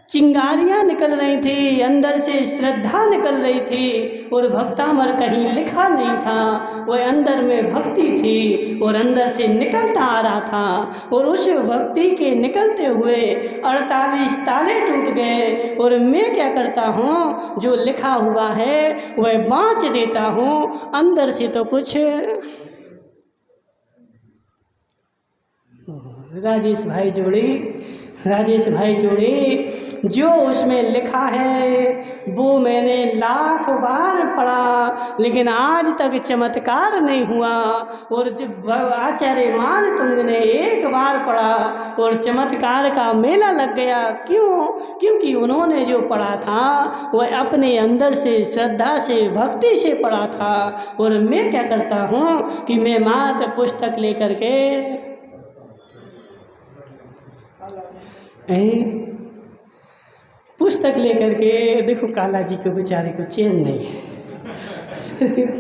चिंगारियाँ निकल रही थी, अंदर से श्रद्धा निकल रही थी, और भक्तामर कहीं लिखा नहीं था, वह अंदर में भक्ति थी और अंदर से निकलता आ रहा था। और उस भक्ति के निकलते हुए 48 ताले टूट गए, और मैं क्या करता हूँ, जो लिखा हुआ है वह बाँच देता हूँ, अंदर से तो कुछ। राजेश भाई जोड़ी जो उसमें लिखा है वो मैंने लाख बार पढ़ा लेकिन आज तक चमत्कार नहीं हुआ, और जब आचार्य मान तुंग ने एक बार पढ़ा और चमत्कार का मेला लग गया। क्यों? क्योंकि उन्होंने जो पढ़ा था वह अपने अंदर से श्रद्धा से भक्ति से पढ़ा था। और मैं क्या करता हूँ कि मैं मात्र पुस्तक लेकर के देखो काला जी के बेचारे को चैन नहीं है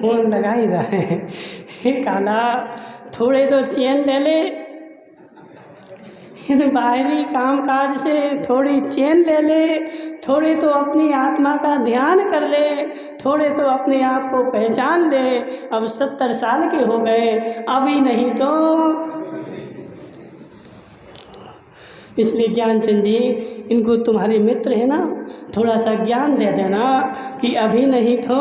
फोन लगा ही रहे हैं। हे काला, थोड़े तो चैन ले ले, इन बाहरी कामकाज से थोड़ी चैन ले ले, थोड़े तो अपनी आत्मा का ध्यान कर ले, थोड़े तो अपने आप को पहचान ले। अब 70 साल के हो गए, अभी नहीं तो। इसलिए ज्ञानचंद जी, इनको तुम्हारे मित्र है ना, थोड़ा सा ज्ञान दे देना कि अभी नहीं तो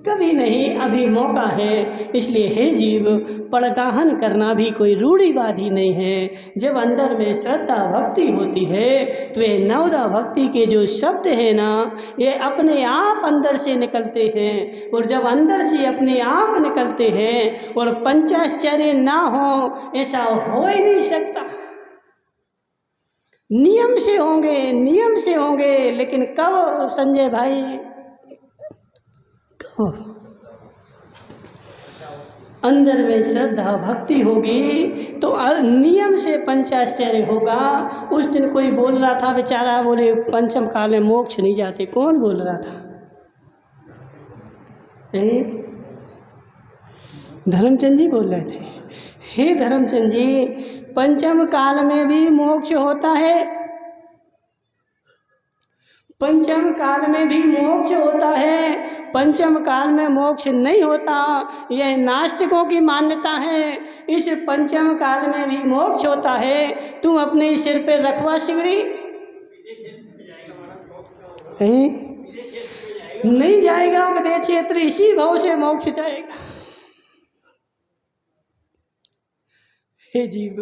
कभी नहीं, अभी मौका है। इसलिए हे जीव, पड़गाहन करना भी कोई रूढ़िवादी नहीं है। जब अंदर में श्रद्धा भक्ति होती है तो ये नवदा भक्ति के जो शब्द है ना, ये अपने आप अंदर से निकलते हैं। और जब अंदर से अपने आप निकलते हैं और पंचाश्चर्य ना हो, ऐसा हो ही नहीं सकता। नियम से होंगे, नियम से होंगे, लेकिन कब संजय भाई, कब अंदर में श्रद्धा भक्ति होगी तो नियम से पंचाश्चर्य होगा। उस दिन कोई बोल रहा था बेचारा, बोले पंचम काल में मोक्ष नहीं जाते। कौन बोल रहा था? धर्मचंद जी बोल रहे थे। हे धर्मचंद जी, पंचम काल में भी मोक्ष होता है, पंचम काल में भी मोक्ष होता है, पंचम काल में मोक्ष नहीं होता, यह नास्तिकों की मान्यता है। इस पंचम काल में भी मोक्ष होता है, तुम अपने सिर पे रखवा सिगड़ी। नहीं जाएगा विदेश क्षेत्र, इसी भाव से मोक्ष जाएगा। हे जीव,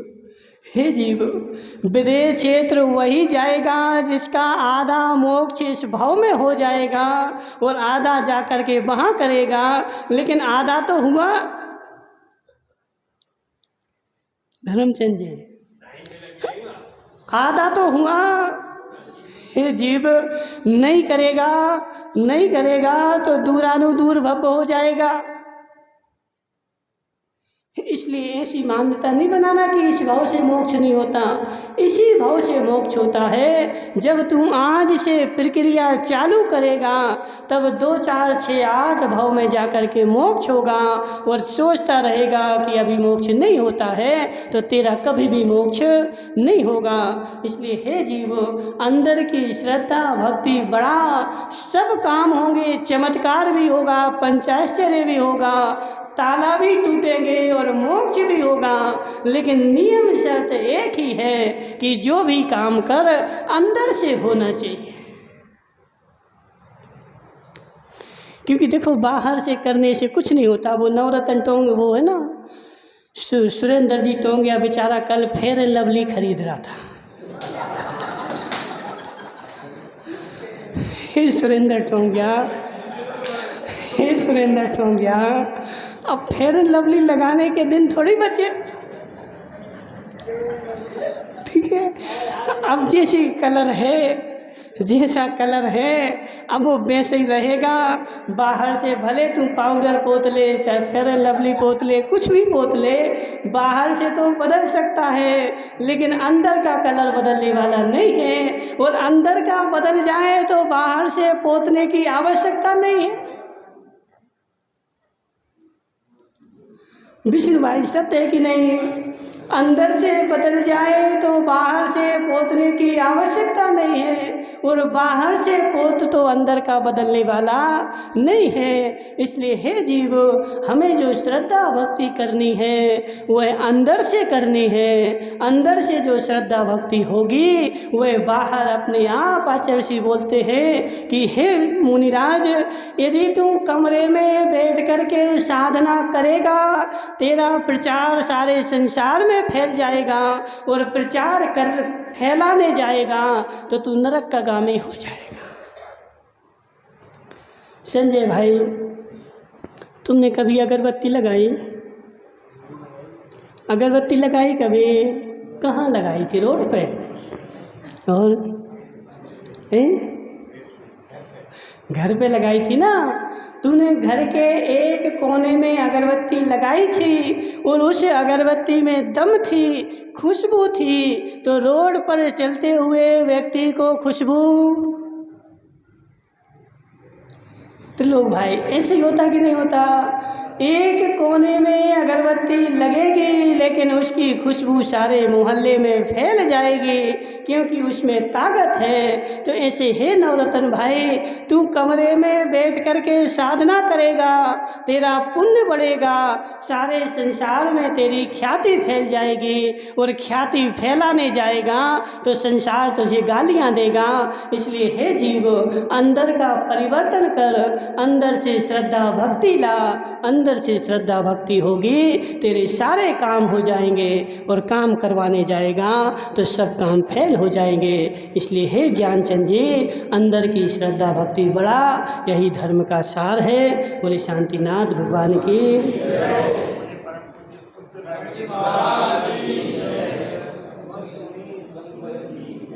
विदेश क्षेत्र वही जाएगा जिसका आधा मोक्ष इस भाव में हो जाएगा और आधा जा कर के वहाँ करेगा। लेकिन आधा तो हुआ। धर्मचंद जी, आधा तो हुआ। हे जीव, नहीं करेगा तो दूरानुदूर भव हो जाएगा। इसलिए ऐसी मान्यता नहीं बनाना कि इस भाव से मोक्ष नहीं होता। इसी भाव से मोक्ष होता है। जब तू आज से प्रक्रिया चालू करेगा तब 2 4 6 8 भाव में जा कर के मोक्ष होगा। और सोचता रहेगा कि अभी मोक्ष नहीं होता है तो तेरा कभी भी मोक्ष नहीं होगा। इसलिए हे जीव, अंदर की श्रद्धा भक्ति बढ़ा, सब काम होंगे, चमत्कार भी होगा, पंचाश्चर्य भी होगा, ताला भी टूटेंगे और मोक्ष भी होगा। लेकिन नियम शर्त एक ही है कि जो भी काम कर अंदर से होना चाहिए। क्योंकि देखो बाहर से करने से कुछ नहीं होता। वो नवरत्न टोंग वो है ना, सुरेंद्र जी टोंगिया बेचारा कल फेयर एंड लवली खरीद रहा था। हे सुरेंद्र टोंगिया, हे सुरेंद्र टोंगिया, अब फेयर एंड लवली लगाने के दिन थोड़ी बचे। ठीक है, अब जैसी कलर है, जैसा कलर है अब वो वैसे ही रहेगा। बाहर से भले तुम पाउडर पोत ले, चाहे फेयर एंड लवली पोत ले, कुछ भी पोत ले, बाहर से तो बदल सकता है लेकिन अंदर का कलर बदलने वाला नहीं है। और अंदर का बदल जाए तो बाहर से पोतने की आवश्यकता नहीं है। विष्णु भाई सत्य है कि नहीं? अंदर से बदल जाए तो बाहर से पोतने की आवश्यकता नहीं है। और बाहर से पोत तो अंदर का बदलने वाला नहीं है। इसलिए हे जीव, हमें जो श्रद्धा भक्ति करनी है वह अंदर से करनी है। अंदर से जो श्रद्धा भक्ति होगी वह बाहर अपने आप आचार्य बोलते हैं कि हे मुनिराज, यदि तू कमरे में बैठ करके साधना करेगा तेरा प्रचार सारे संसार में फैल जाएगा। और प्रचार कर फैलाने जाएगा तो तू नरक का गामी हो जाएगा। संजय भाई, तुमने कभी अगरबत्ती लगाई? अगरबत्ती लगाई कभी? कहाँ लगाई थी? रोड पे? और घर पे लगाई थी ना? तूने घर के एक कोने में अगरबत्ती लगाई थी और उस अगरबत्ती में दम थी, खुशबू थी, तो रोड पर चलते हुए व्यक्ति को खुशबू। तो लोग भाई ऐसे ही होता कि नहीं होता? एक कोने में अगरबत्ती लगेगी लेकिन उसकी खुशबू सारे मोहल्ले में फैल जाएगी क्योंकि उसमें ताकत है। तो ऐसे हे नवरत्न भाई, तू कमरे में बैठ करके साधना करेगा, तेरा पुण्य बढ़ेगा, सारे संसार में तेरी ख्याति फैल जाएगी। और ख्याति फैलाने जाएगा तो संसार तुझे गालियाँ देगा। इसलिए हे जीव, अंदर का परिवर्तन कर, अंदर से श्रद्धा भक्ति ला। अंदर से श्रद्धा भक्ति होगी तेरे सारे काम हो जाएंगे। और काम करवाने जाएगा तो सब काम फेल हो जाएंगे। इसलिए हे ज्ञानचंद जी, अंदर की श्रद्धा भक्ति बढ़ा, यही धर्म का सार है। बोले शांतिनाथ भगवान की।